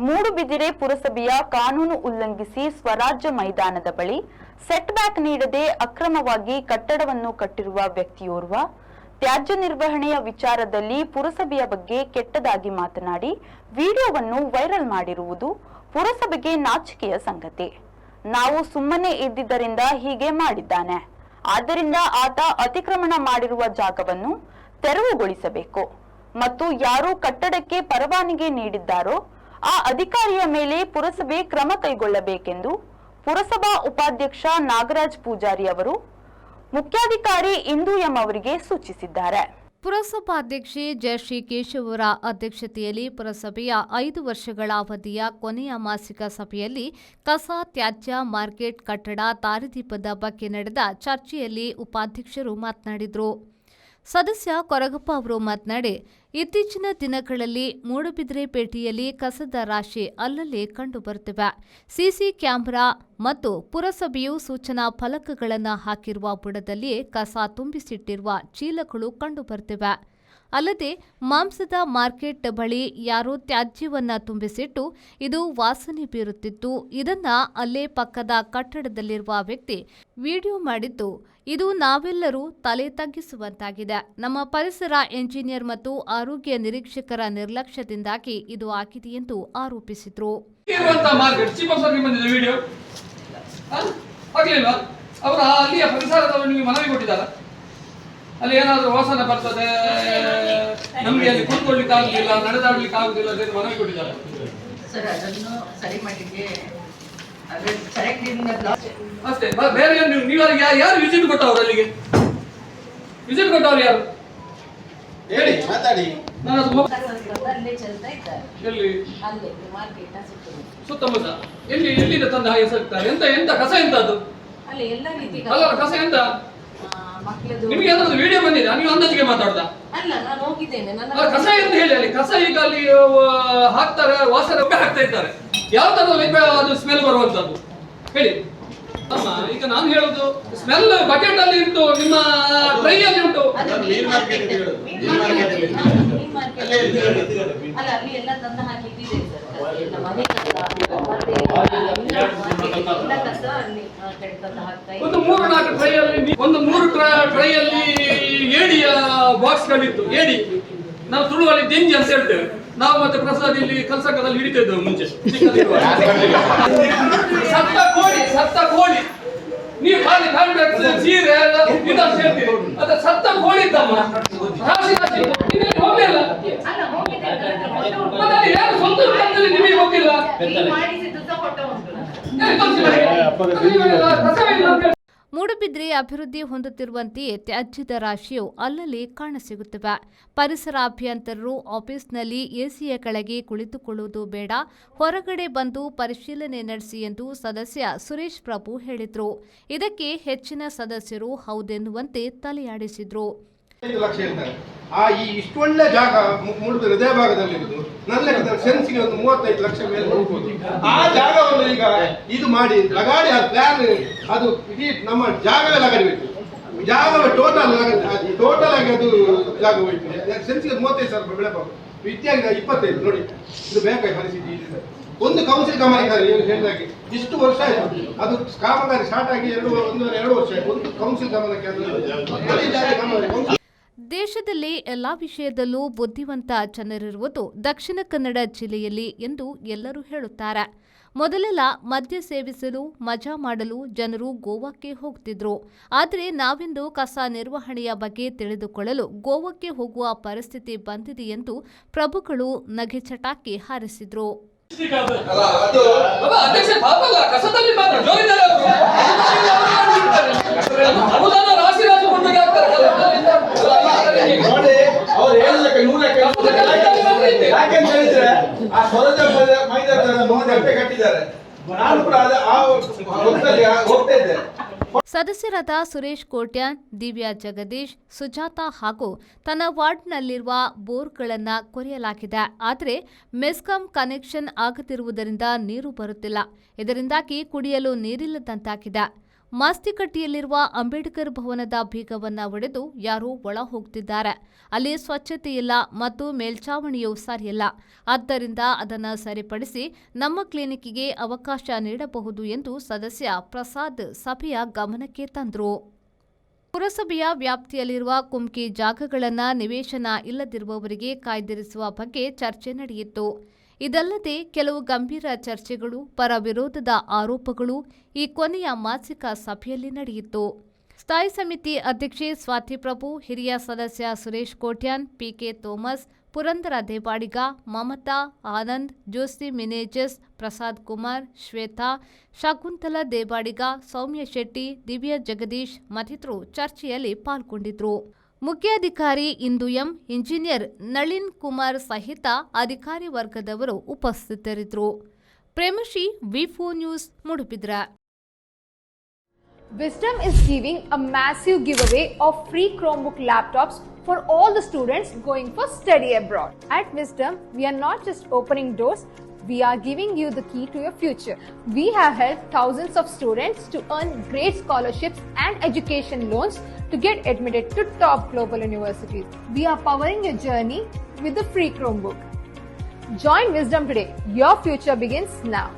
ಮೂಡುಬಿದಿರೆ ಪುರಸಭೆಯ ಕಾನೂನು ಉಲ್ಲಂಘಿಸಿ ಸ್ವರಾಜ್ಯ ಮೈದಾನದ ಬಳಿ ಸೆಟ್ ಬ್ಯಾಕ್ ನೀಡದೆ ಅಕ್ರಮವಾಗಿ ಕಟ್ಟಡವನ್ನು ಕಟ್ಟಿರುವ ವ್ಯಕ್ತಿಯೋರ್ವ ತ್ಯಾಜ್ಯ ನಿರ್ವಹಣೆಯ ವಿಚಾರದಲ್ಲಿ ಪುರಸಭೆಯ ಬಗ್ಗೆ ಕೆಟ್ಟದಾಗಿ ಮಾತನಾಡಿ ವಿಡಿಯೋವನ್ನು ವೈರಲ್ ಮಾಡಿರುವುದು ಪುರಸಭೆಗೆ ನಾಚಿಕೆಯ ಸಂಗತಿ. ನಾವು ಸುಮ್ಮನೆ ಇದ್ದಿದ್ದರಿಂದ ಹೀಗೆ ಮಾಡಿದ್ದಾನೆ. ಆದ್ದರಿಂದ ಆತ ಅತಿಕ್ರಮಣ ಮಾಡಿರುವ ಜಾಗವನ್ನು ತೆರವುಗೊಳಿಸಬೇಕು ಮತ್ತು ಯಾರು ಕಟ್ಟಡಕ್ಕೆ ಪರವಾನಗಿ ನೀಡಿದ್ದಾರೋ ಆ ಅಧಿಕಾರಿಯ ಮೇಲೆ ಪುರಸಭೆ ಕ್ರಮ ಕೈಗೊಳ್ಳಬೇಕೆಂದು ಪುರಸಭಾ ಉಪಾಧ್ಯಕ್ಷ ನಾಗರಾಜ್ ಪೂಜಾರಿ ಅವರು ಮುಖ್ಯಾಧಿಕಾರಿ ಇಂದು ಎಂ ಅವರಿಗೆ ಸೂಚಿಸಿದ್ದಾರೆ. ಪುರಸಭಾಧ್ಯಕ್ಷೆ ಜಯಶ್ರೀ ಕೇಶವ್ ಅವರ ಅಧ್ಯಕ್ಷತೆಯಲ್ಲಿ ಪುರಸಭೆಯ 5 ವರ್ಷಗಳ ಅವಧಿಯ ಕೊನೆಯ ಮಾಸಿಕ ಸಭೆಯಲ್ಲಿ ಕಸ ತ್ಯಾಜ್ಯ ಮಾರ್ಕೆಟ್ ಕಟ್ಟಡ ದಾರಿದೀಪದ ಬಗ್ಗೆ ನಡೆದ ಚರ್ಚೆಯಲ್ಲಿ ಉಪಾಧ್ಯಕ್ಷರು ಮಾತನಾಡಿದರು. ಸದಸ್ಯ ಕೊರಗಪ್ಪ ಅವರು ಮಾತನಾಡಿ, ಇತ್ತೀಚಿನ ದಿನಗಳಲ್ಲಿ ಮೂಡುಬಿದಿರೆ ಪೇಟೆಯಲ್ಲಿ ಕಸದ ರಾಶಿ ಅಲ್ಲಲ್ಲಿ ಕಂಡುಬರುತ್ತಿವೆ. ಸಿಸಿ ಕ್ಯಾಮೆರಾ ಮತ್ತು ಪುರಸಭೆಯು ಸೂಚನಾ ಫಲಕಗಳನ್ನು ಹಾಕಿರುವ ಬುಡದಲ್ಲಿಯೇ ಕಸ ತುಂಬಿಸಿಟ್ಟಿರುವ ಚೀಲಗಳು ಕಂಡುಬರುತ್ತಿವೆ. ಅಲ್ಲದೆ ಮಾಂಸದ ಮಾರ್ಕೆಟ್ ಬಳಿ ಯಾರೋ ತ್ಯಾಜ್ಯವನ್ನ ತುಂಬಿಸಿಟ್ಟು ಇದು ವಾಸನೆ ಬೀರುತ್ತಿತ್ತು. ಇದನ್ನ ಅಲ್ಲೇ ಪಕ್ಕದ ಕಟ್ಟಡದಲ್ಲಿರುವ ವ್ಯಕ್ತಿ ವಿಡಿಯೋ ಮಾಡಿದ್ದು ಇದು ನಾವೆಲ್ಲರೂ ತಲೆ ತಗ್ಗಿಸುವಂತಾಗಿದೆ. ನಮ್ಮ ಪರಿಸರ ಎಂಜಿನಿಯರ್ ಮತ್ತು ಆರೋಗ್ಯ ನಿರೀಕ್ಷಕರ ನಿರ್ಲಕ್ಷ್ಯದಿಂದಾಗಿ ಇದು ಆಗಿದೆ ಎಂದು ಆರೋಪಿಸಿದರು. ಅಲ್ಲಿ ಏನಾದರೂ ವಾಸನೆ ಬರ್ತದೆ, ನಮಗೆ ಅಲ್ಲಿ ಕೂತ್ಕೊಳ್ಳಿಕ್ಕೆ ಆಗುದಿಲ್ಲ, ನಡೆದಾಡ್ಲಿಕ್ಕೆ ಆಗುದಿಲ್ಲ ಅಂತ ಮನವಿ ಕೊಟ್ಟಿದ್ದಾರೆ ಸರ್. ಅದನ್ನು ಸರಿ ಮಾಡಿಗೆ ಅಷ್ಟೇ. ಬೇರೆ ನೀವು ಯಾರು ವಿಸಿಟ್ ಕೊಟ್ಟವ್ರು? ಅಲ್ಲಿಗೆ ವಿಸಿಟ್ ಕೊಟ್ಟವ್ರು ಯಾರು ಹೇಳಿ, ಮಾತಾಡಿ. ಸುತ್ತಮುತ್ತ ಎಲ್ಲಿಂದ ತಂದು ಹಾಗೆ ಎಸಗ್ತಾರೆ? ಎಂತ ಕಸ ಎಂತ ಅದು? ಅಲ್ಲ, ಕಸ ಎಂತ? ನಿಮಗೆ ಏನಾದ್ರು ವಿಡಿಯೋ ಬಂದಿದೆ? ನೀವು ಅಂದಾಜಿಗೆ ಮಾತಾಡ್ದ? ಕಸ ಅಂತ ಹೇಳಿ ಅಲ್ಲಿ ಕಸ ಈಗ ಅಲ್ಲಿ ಹಾಕ್ತಾರೆ, ವಾಸನೆ ಹಾಕ್ತಾ ಇದ್ದಾರೆ. ಯಾವ ತರ ಅದು ಸ್ಮೆಲ್ ಬರುವಂತದ್ದು ಹೇಳಿ. ಈಗ ನಾನು ಹೇಳುದು ಸ್ಮೆಲ್ ಬಕೆಟ್ ಅಲ್ಲಿ ಉಂಟು, ನಿಮ್ಮ ಟ್ರೈ ಅಲ್ಲಿ ಉಂಟು. ಒಂದು 3-4 ಟ್ರೈ ಅಲ್ಲಿ ಏಡಿಯ ಬಾಕ್ಸ್ ಗಳಿತ್ತು. ಏಡಿ ನಾವು ತುಳುವಲ್ಲಿ ದಿಂಜಿ ಅಂತ ಹೇಳ್ತೇವೆ ನಾವು. ಮತ್ತೆ ಪ್ರಸಾದ್ ಇಲ್ಲಿ ಕಲ್ಸಂಗದಲ್ಲಿ ಹಿಡಿತಿದ್ದೇವೆ ಮುಂಚೆ. ಸತ್ತ ಕೋಳಿ ನೀವು ಖಾಲಿ ಸೀರೆ ಇದನ್ನು ಹೇಳ್ತೀರಿ. ಅದ ಸತ್ತ ಕೋಳಿ ಇದ್ದಮ್ಮ ರಾಶಿ ರಾಶಿ ಹೋಗ್ಲಿಲ್ಲ. ಯಾರು ಸ್ವಂತ ನಿಮಗೆ ಗೊತ್ತಿಲ್ಲ. ಮೂಡುಬಿದಿರೆ ಅಭಿವೃದ್ಧಿ ಹೊಂದುತ್ತಿರುವಂತೆಯೇ ತ್ಯಾಜ್ಯದ ರಾಶಿಯು ಅಲ್ಲಲ್ಲಿ ಕಾಣಸಿಗುತ್ತಿವೆ. ಪರಿಸರ ಅಭಿಯಂತರರು ಆಫೀಸ್ನಲ್ಲಿ ಎಸಿಯ ಕೆಳಗೆ ಕುಳಿತುಕೊಳ್ಳುವುದು ಬೇಡ, ಹೊರಗಡೆ ಬಂದು ಪರಿಶೀಲನೆ ನಡೆಸಿ ಎಂದು ಸದಸ್ಯ ಸುರೇಶ್ ಪ್ರಭು ಹೇಳಿದರು. ಇದಕ್ಕೆ ಹೆಚ್ಚಿನ ಸದಸ್ಯರು ಹೌದೆನ್ನುವಂತೆ ತಲೆಯಾಡಿಸಿದ್ರು. ಈ ಇಷ್ಟು ಒಳ್ಳೆ ಜಾಗ ಮೂಡುಬಿದಿರೆ ಹೃದಯ ಭಾಗದಲ್ಲಿರುವುದು ನನ್ನ ಸೆನ್ಸ್ಗೆ ಒಂದು 35 ಲಕ್ಷ ಮೇಲೆ ಹೋಗ್ಬೋದು. ಆ ಜಾಗವನ್ನು ಈಗ ಇದು ಮಾಡಿ ಲಗಾಡಿ ಪ್ಲಾನ್ ಅದು ಇಡೀ ನಮ್ಮ ಜಾಗವೇ ಲಗಾಡಬೇಕು. ಜಾಗವೇ ಟೋಟಲ್ ಆಗಿ ಅದು ಜಾಗ ಹೋಯ್ತು. ಸೆನ್ಸ್ಗೆ 35,000 ಬೆಳೆ ಬಾಬು ವಿದ್ಯಾರ್ಥಿ 25 ನೋಡಿ. ಇದು ಬೇಕಾಗಿ ಪರಿಸ್ಥಿತಿ ಇದೆ. ಒಂದು ಕೌನ್ಸಿಲ್ ಗಮನಿದ್ದಾರೆ ಹೇಳಿದಾಗೆ ಇಷ್ಟು ವರ್ಷ ಆಯ್ತು ಅದು ಕಾಮಗಾರಿ ಸ್ಟಾರ್ಟ್ ಆಗಿ 1.5-2 ವರ್ಷ ಆಯ್ತು. ಒಂದು ಕೌನ್ಸಿಲ್ ಗಮನಕ್ಕೆ ದೇಶದಲ್ಲಿ ಎಲ್ಲಾ ವಿಷಯದಲ್ಲೂ ಬುದ್ಧಿವಂತ ಜನರಿರುವುದು ದಕ್ಷಿಣ ಕನ್ನಡ ಜಿಲ್ಲೆಯಲ್ಲಿ ಎಂದು ಎಲ್ಲರೂ ಹೇಳುತ್ತಾರೆ. ಮೊದಲೆಲ್ಲ ಮದ್ಯ ಸೇವಿಸಲು ಮಜಾ ಮಾಡಲು ಜನರು ಗೋವಾಕ್ಕೆ ಹೋಗ್ತಿದ್ರು. ಆದರೆ ನಾವಿಂದು ಕಸ ನಿರ್ವಹಣೆಯ ಬಗ್ಗೆ ತಿಳಿದುಕೊಳ್ಳಲು ಗೋವಾಕ್ಕೆ ಹೋಗುವ ಪರಿಸ್ಥಿತಿ ಬಂದಿದೆ ಎಂದು ಪ್ರಭುಗಳು ನಗೆಚಟಾಕಿ ಹಾರಿಸಿದ್ರು. ಸದಸ್ಯರಾದ ಸುರೇಶ್ ಕೋಟ್ಯಾನ್, ದಿವ್ಯಾ ಜಗದೀಶ್, ಸುಜಾತಾ ಹಾಗೂ ತನ್ನ ವಾರ್ಡ್ನಲ್ಲಿರುವ ಬೋರ್ಗಳನ್ನು ಕೊರೆಯಲಾಗಿದೆ. ಆದರೆ ಮೆಸ್ಕಾಂ ಕನೆಕ್ಷನ್ ಆಗದಿರುವುದರಿಂದ ನೀರು ಬರುತ್ತಿಲ್ಲ. ಇದರಿಂದಾಗಿ ಕುಡಿಯಲು ನೀರಿಲ್ಲದಂತಾಗಿದೆ. ಮಾಸ್ತಿಕಟ್ಟಿಯಲ್ಲಿರುವ ಅಂಬೇಡ್ಕರ್ ಭವನದ ಬೀಗವನ್ನ ಒಡೆದು ಯಾರೋ ಒಳ ಹೋಗ್ತಿದ್ದಾರೆ. ಅಲ್ಲಿ ಸ್ವಚ್ಛತೆ ಇಲ್ಲ ಮತ್ತು ಮೇಲ್ಛಾವಣಿಯೂ ಸರಿಯಿಲ್ಲ. ಆದ್ದರಿಂದ ಅದನ್ನು ಸರಿಪಡಿಸಿ ನಮ್ಮ ಕ್ಲಿನಿಕ್ಗೆ ಅವಕಾಶ ನೀಡಬಹುದು ಎಂದು ಸದಸ್ಯ ಪ್ರಸಾದ್ ಸಭೆಯ ಗಮನಕ್ಕೆ ತಂದರು. ಪುರಸಭೆಯ ವ್ಯಾಪ್ತಿಯಲ್ಲಿರುವ ಕುಮ್ಕಿ ಜಾಗಗಳನ್ನು ನಿವೇಶನ ಇಲ್ಲದಿರುವವರಿಗೆ ಕಾಯ್ದಿರಿಸುವ ಬಗ್ಗೆ ಚರ್ಚೆ ನಡೆಯಿತು. ಇದಲ್ಲದೆ ಕೆಲವು ಗಂಭೀರ ಚರ್ಚೆಗಳು, ಪರ ವಿರೋಧದ ಆರೋಪಗಳು ಈ ಕೊನೆಯ ಮಾಸಿಕ ಸಭೆಯಲ್ಲಿ ನಡೆಯಿತು. ಸ್ಥಾಯಿ ಸಮಿತಿ ಅಧ್ಯಕ್ಷೆ ಸ್ವಾತಿ ಪ್ರಭು, ಹಿರಿಯ ಸದಸ್ಯ ಸುರೇಶ್ ಕೋಟ್ಯಾನ್, ಪಿಕೆ ಥೋಮಸ್, ಪುರಂದರ ದೇವಾಡಿಗ, ಮಮತಾ, ಆನಂದ್, ಜೋಸಿ ಮಿನೇಜಸ್, ಪ್ರಸಾದ್ ಕುಮಾರ್, ಶ್ವೇತಾ, ಶಕುಂತಲಾ ದೇವಾಡಿಗ, ಸೌಮ್ಯ ಶೆಟ್ಟಿ, ದಿವ್ಯಾ ಜಗದೀಶ್ ಮತ್ತಿತರರು ಚರ್ಚೆಯಲ್ಲಿ ಪಾಲ್ಗೊಂಡಿದ್ದರು. ಮುಖ್ಯಾಧಿಕಾರಿ ಇಂದು ಎಂ, ಇಂಜಿನಿಯರ್ ನಳಿನ್ ಕುಮಾರ್ ಸಹಿತ ಅಧಿಕಾರಿ ವರ್ಗದವರು ಉಪಸ್ಥಿತರಿದ್ದರು. ಪ್ರೇಮಶ್ರೀ, ವಿ4 news, Moodbidri. Wisdom is giving a massive giveaway of free Chromebook laptops for all the students going for study abroad. At Wisdom, we are not just opening doors, we are giving you the key to your future. We have helped thousands of students to earn great scholarships and education loans to get admitted to top global universities. We are powering your journey with the free Chromebook. Join Wisdom today. Your future begins now.